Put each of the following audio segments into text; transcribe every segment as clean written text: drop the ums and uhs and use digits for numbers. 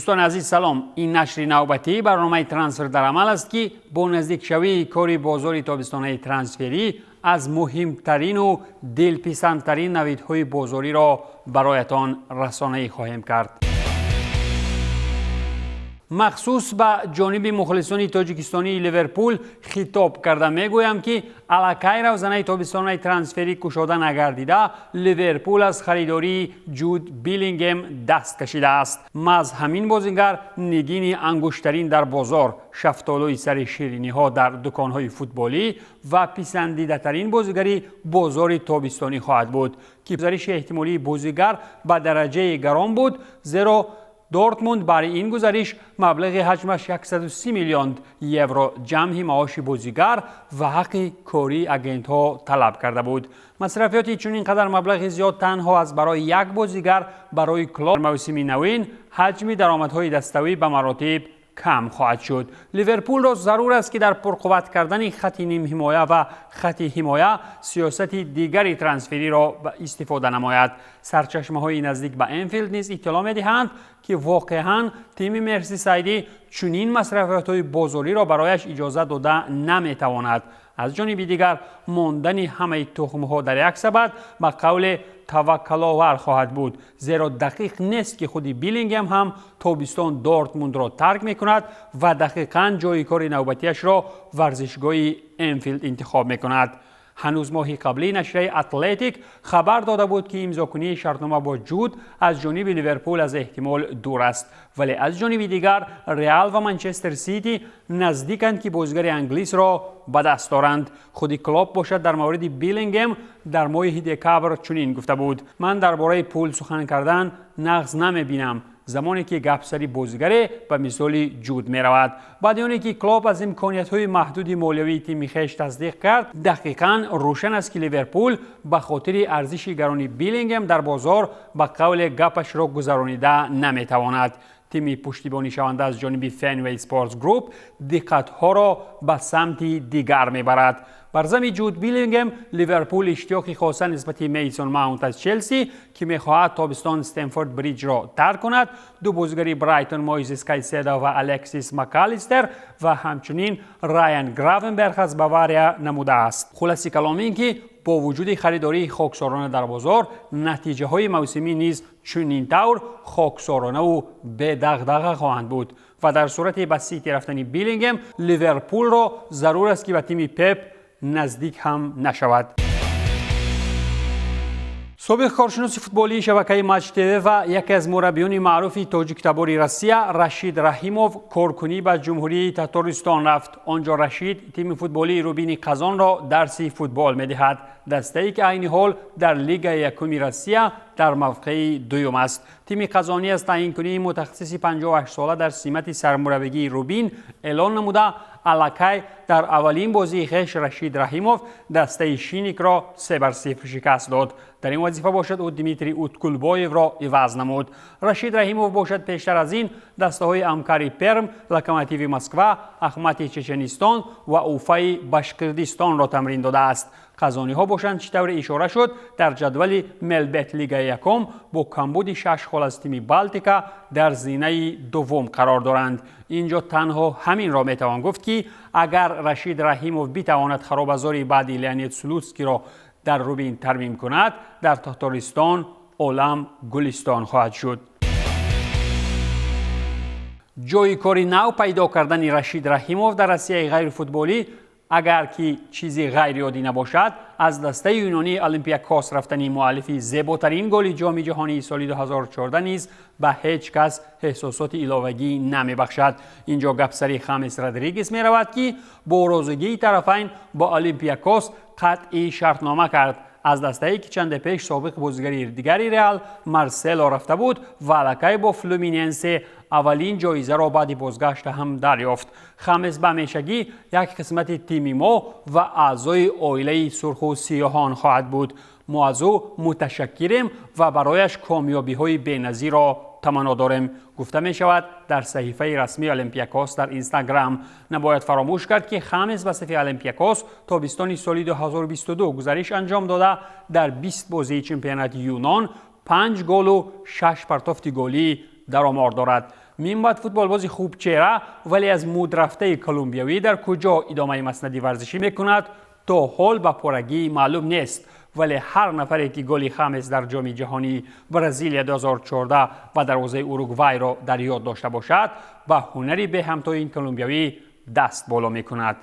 دوستان عزیز سلام. این نشر نوبتی برنامه ترانسفر در عمل است که با نزدیک شوی کاری بازار تابستانه ترانسفری از مهمترین و دلپسندترین نویدهای بازاری را برایتان رسانه‌ای خواهیم کرد. مخصوص به جانب مخلصان تاجیکستانی لیورپول خطاب کرده میگویم که الکی روزانه تابستانه ترانسفری کشاده نگردیده لیورپول از خریداری جود بیلینگهم دست کشیده است. محض همین بازیگر نگین انگشترین در بازار، شفتالوی سر شیرینی ها در دکان های فوتبالی و پسندیده ترین بازیگری بازار تابستانی خواهد بود که گزارش احتمالی بازیگر به درجه گران بود، زیرا دورتموند برای این گزارش مبلغ حجمش 130 میلیون یورو جمعی معاش بازیگر و حق کاری اگنت ها طلب کرده بود. مصرفیاتی چون اینقدر مبلغ زیاد تنها از برای یک بازیگر برای کلوب موسم نوین حجم درآمدهای دستوی به مراتب کم خواهد شد. لیورپول را ضرور است که در پرقوت کردن خط نیم حمایه و خط حمایه سیاست دیگری ترانسفری را استفاده نماید. سرچشمه‌های نزدیک به انفیلد نیز اطلاع می‌دهند که واقعاً تیم مرسیسایدی چنین مصرفیات‌های بازاری را برایش اجازه داده نمی‌تواند. از جانب دیگر ماندن همه تخم‌ها در یک سبد به قول توکل‌آور خواهد بود، زیرا دقیق نیست که خود بیلینگهم هم تابستان دورتموند را ترک می‌کند و دقیقاً جای کار نوبتیش را ورزشگاه انفیلد انتخاب می‌کند. هنوز ماهی قبلی نشریه اتلتیک خبر داده بود که امضاکنی شرطنامه با جود از جانب لیورپول از احتمال دور است، ولی از جانب دیگر ریال و منچستر سیتی نزدیکند که بازیگر انگلیس را به دست دارند. خود کلوب باشد در مورد بیلینگهم در ماه دکامبر چنین گفته بود: من درباره پول سخن کردن نقص نمی‌بینم زمانی که گپسری بازیگر به مثال جود می رود. بعد از اینکه کلوب از امکانیت‌های محدود مالیوی تیم خویش تصدیق کرد، دقیقاً روشن است که لیورپول به خاطر ارزش گران بیلینگهم در بازار به قول گپش را گذرانیده نمی‌تواند. تیم پشتیبانی شونده از جانب فنوی اسپورتس گروپ دقت‌ها را به سمت دیگر می‌برد. بر ضمن جود بیلینگهم لیورپول اشتیاقی خاصه نسبت میسون ماونت از چلسی که می‌خواهد تابستان استنفورد بریج را ترک کند، دو بازیگر برایتون مویزس کایسدو و الکسیس مکالیستر و همچنین رایان گراونبرگ از باواریا نموده است. خلاصه کلام این که با وجود خریداری خاکسارانه در بازار، نتیجه های موسمی نیز چنین طور خاکسارانه و به دغدغه خواهند بود و در صورت به سیتی رفتن بیلینگهم لیورپول را ضرور است که به تیم پپ نزدیک هم نشود. سابق کارشناس فوتبالی شبکه ماچ تیوی و یکی از مربیان معروف تاجیک تبار روسیه رشید رحیموف کارکنی به جمهوری تاتارستان رفت. آنجا رشید تیم فوتبالی روبین قزان را درسی فوتبال می‌دهد، دسته‌ای که عین حال در لیگ یکم روسیه در موقع دوم است. تیم قزانی از تعیین کنی متخصص 58 ساله در سمت سرمربیگی روبین اعلان نموده الکی در اولین بازی خویش رشید رحیموف دسته شینیک را 3-0 شکست داد. در این وظیفه باشد او دیمیتری اوتکولبایف را عوض نمود. رشید رحیموف باشد پیشتر از این دسته های امکاری پرم، لوکوموتیو مسکو، اخمتی چچنستان و اوفای باشقردستان را تمرین داده است. قزانی ها باشند چطور اشاره شد در جدول ملبت لیگ یکم با کمبود 6 گل از تیم بالتیکا در زینه دوم قرار دارند. اینجا تنها همین را میتوان گفت که اگر رشید رحیموف بتواند خرابازاری بعد لئونید سلوتسکی را در روبین ترمیم کند، در تاتارستان عالم گلستان خواهد شد. جای کاری نو پیدا کردن رشید رحیموف در روسیه غیر فوتبالی اگر که چیزی غیر عادی نباشد، از دسته یونانی اولمپیاکوس رفتنی مؤلفی زیباترین گل جام جهانی سال 2014 نیز به هیچ کس احساسات الهوگی نمیبخشد. اینجا گپسری خامس رودریگز می رود که با روزگی طرفین با اولمپیاکوس قطعی شرطنامه کرد. از دسته‌ای که چند پیش سابق بازیگر دیگری ریال مارسلو رفته بود و الکی با فلومیننس اولین جایزه را بعد بازگشت هم دریافت. خامس به همیشگی یک قسمت تیم ما و اعضای عائله سرخ و سیاهان خواهد بود. ما از او متشکریم و برایش کامیابی‌های بی‌نظیر را تمنا داریم، گفته می شود در صحیفه رسمی اولمپیاکوس در اینستاگرام. نباید فراموش کرد که خامس به صفحه اولمپیاکوس تابستان سال 2022 گزارش انجام داده در 20 بازی چمپیونات یونان 5 گل و 6 پرتافت گلی در آمار دارد. مینباد فوتبالباز خوب چهره ولی از مود رفته کلمبیایی در کجا ادامه مسندی ورزشی میکند تا حال به پرگی معلوم نیست، ولی هر نفری که گل خامس در جام جهانی برزیل 2014 و دروازه اوروگوئه را در یاد داشته باشد به هنری به همتای این کلمبیایی دست بالا میکند.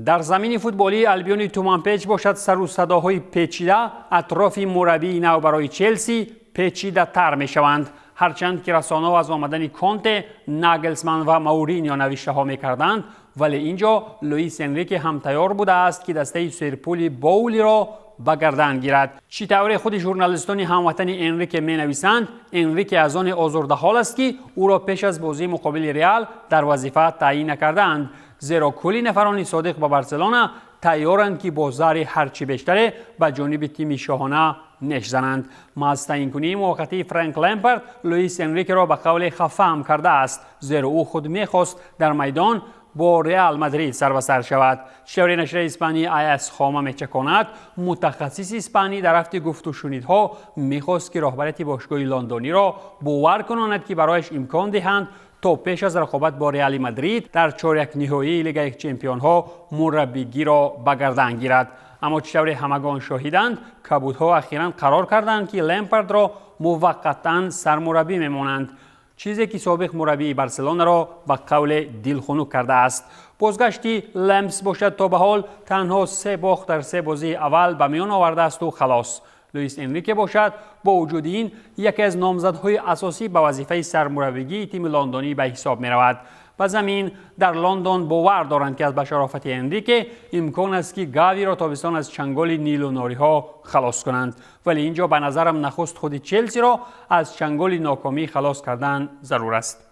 در زمین فوتبالی البیون تومانپچ باشد سر و صداهای پیچیده اطراف مربی نو برای چلسی پیچیده تر می شوند، هرچند که رسانه‌ها از آمدن کونته، ناگلزمن و مورینیو نوشته ها می کردند، ولی اینجا لوئیس انریکه هم تیار بوده است که دسته سرپولی باولی را به گردن گیرد. چطور خود ژورنالیستان هموطن انریکه می نویسند انریکه از آن آزرده حال است که او را پیش از بازی مقابل ریال در وظیفه تعیین کردند، زیرا کلی نفران صادق به بارسلونا تیارند که با زر هرچی بیشتر به جانب تیم شاهانه نش زنند. ما از تعیین کنی موقتی فرانک لمپارد لوئیس انریکه را به قول خفه هم کرده است، زیرا او خود میخواست در میدان با ریال مادرید سر به سر شود. چطور نشر اسپانی آیاس خامه میچکاند متخصص اسپانی در هفته گفت و شنیدها میخواست که رهبریت باشگاه لندنی را باور کناند که برایش امکان دهند تا پیش از رقابت با ریال مادرید در چهارک نهایی لیگ یک چمپیون ها مربیگی را به گردن گیرد. اما چطور همگان شاهدند کبودها اخیراً قرار کردند که لمپارد را موقتاً سرمربی میمانند، چیزی که سابق مربی بارسلونا را به قول دلخنک کرده است. بازگشتی لمس باشد تا به حال تنها 3 باخت در 3 بازی اول به میان آورده است و خلاص. لوئیس انریکه باشد با وجود این یکی از نامزدهای اساسی به وظیفه سرمربیگی تیم لندنی به حساب می رود. و زمین در لندن باور دارند که از بشرافت انریکه امکان است که گاوی را تابستان از چنگال نیل و ناری ها خلاص کنند، ولی اینجا به نظرم نخست خود چلسی را از چنگال ناکامی خلاص کردن ضرور است.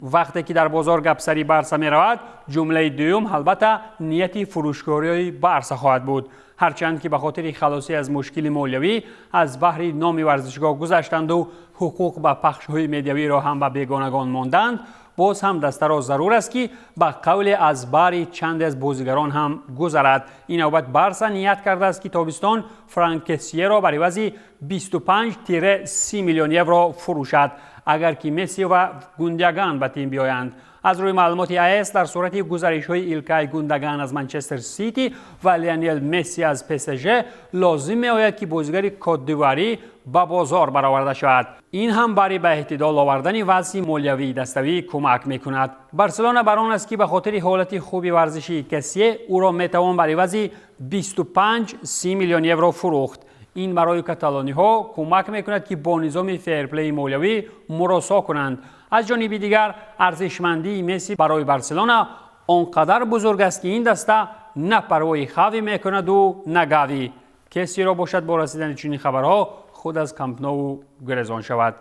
وقتی که در بازار گپسری بارسا می رود جمله دوم البته نیتی فروشکاری بارسا خواهد بود، هرچند که به خاطر خلاصی از مشکل مالیوی از بحر نام ورزشگاه گذشتند و حقوق به پخش‌های میدیوی را هم به بیگانگان ماندند، باز هم دسته را ضرور است که به قول از باری چند از بازیگران هم گذرد. این نوبت بارسا نیت کرده است که تابستان فرانک کسیه را برای عوض 25-30 میلیون یورو فروشد اگر که مسی و گوندگان به تیم بیایند. از روی معلومات آیاس در صورت گزارش‌های ایلکای گوندگان از منچستر سیتی و لیونل مسی از پی اس جی لازم می‌آید که بازیگر کات دیواری به بازار برآورده شود. این هم برای به اعتدال آوردن وضع مالیوی دستوی کمک می‌کند. بارسلونا بر آن است که به خاطر حالت خوبی ورزشی کسیه او را می‌توان برای وضع 25-30 میلیون یورو فروخت. این برای کاتالانی ها کمک میکند که با نظام فیرپلی مالیوی مراسا کنند. از جانب دیگر ارزشمندی مسی برای بارسلونا آنقدر بزرگ است که این دسته نه پروای خوی میکند و نه گاوی. کسی را باشد با رسیدن چنین خبرها خود از کامپ نو گریزان شود.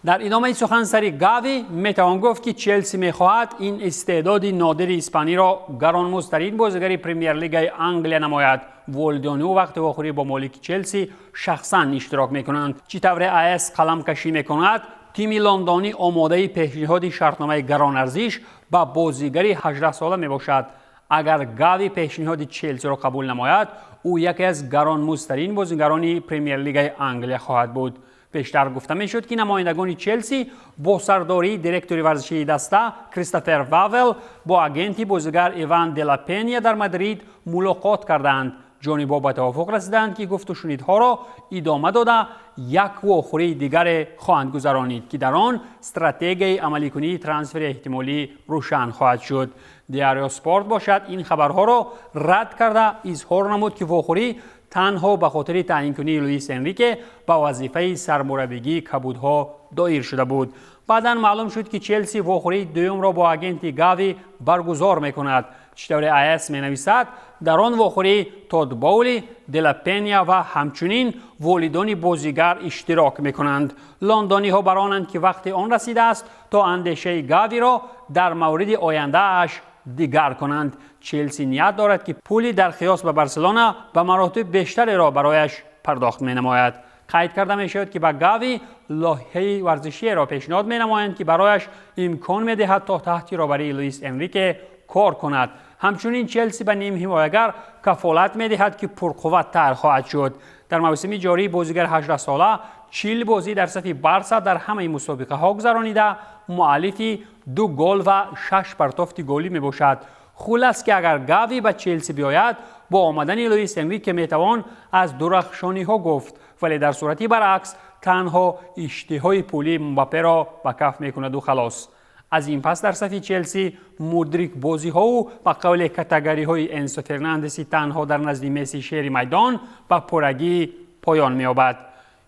در ادامه سخن سری گاوی میتوان گفت که چلسی میخواهد این استعداد نادر اسپانی را گرانمزدترین بازیگر پرمیر لیگ انگلیا نماید. والدانو وقت آخری با مالک چلسی شخصا اشتراک میکنند. چطور آیاس قلم کشی میکند تیم لندنی آماده پیشنهاد شرطنامه گران ارزش با بازیگری 18 ساله میباشد. اگر گاوی پیشنهاد چلسی را قبول نماید او یکی از گرانمزدترین بازیگران پرمیر لیگ انگلیا خواهد بود. پیشتر گفته میشد که نمایندگان چلسی با سرداری دیرکتوری ورزشی دسته کریستوفر واول با اگنتی بازیگر ایوان دلاپینیا در مادرید ملاقات کردند. جانبها به توافق رسیدند که گفت و شنیدها را ادامه داده یک واخوری دیگر خواهند گذرانید که در آن استراتژی عملی کنی ترانسفر احتمالی روشن خواهد شد. دیاریو اسپورت باشد این خبرها را رد کرده اظهار نمود که واخوری تنها به خاطر تعیین کنی لوئیس انریکه به وظیفه سرمربیگی کبودها دایر شده بود. بعدا معلوم شد که چلسی واخوری دوم را با اگنتی گاوی برگزار میکند. چطور آیاس می نویسد در آن واخوری تود باولی، دلاپینیا و همچنین والدان بازیگر اشتراک میکنند. لندنی ها برانند که وقت آن رسیده است تا اندیشه گاوی را در مورد آینده اش دیگر کنند. چلسی نیت دارد که پولی در قیاس به بارسلونا به مراتب بیشتری را برایش پرداخت می نماید. قید کرده می شود که به گاوی لایحه ورزشی را پیشنهاد می نمایند که برایش امکان می دهد تا تحتی را برای لوئیس انریکه کار کند. همچنین چلسی به نیم حمایتگر کفالت می دهد که پرقوت تر خواهد شد. در موسم جاری بازیگر 18 ساله 40 بازی در صف بارسا در همه مسابقه ها گذرانیده، مؤلفی 2 گل و 6 پرتافت گلی می باشد. خلاص که اگر گاوی به چلسی بیاید، با آمدن لوئیس انریکه می توان از درخشانی ها گفت، ولی در صورتی برعکس تنها اشتهای پولی مباپه را به کف می کند و خلاص. از این پس در صف چلسی مدریک بازی ها و با قول کاتگوری های انسو فرناندسی تنها در نزد مسی شهر میدان با پرگی پایان می یابد.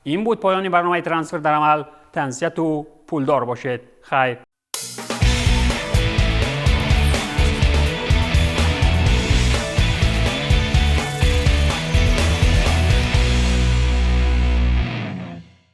این بود پایان برنامه ترانسفر در عمل. تنسیت و پولدار باشید. خیر.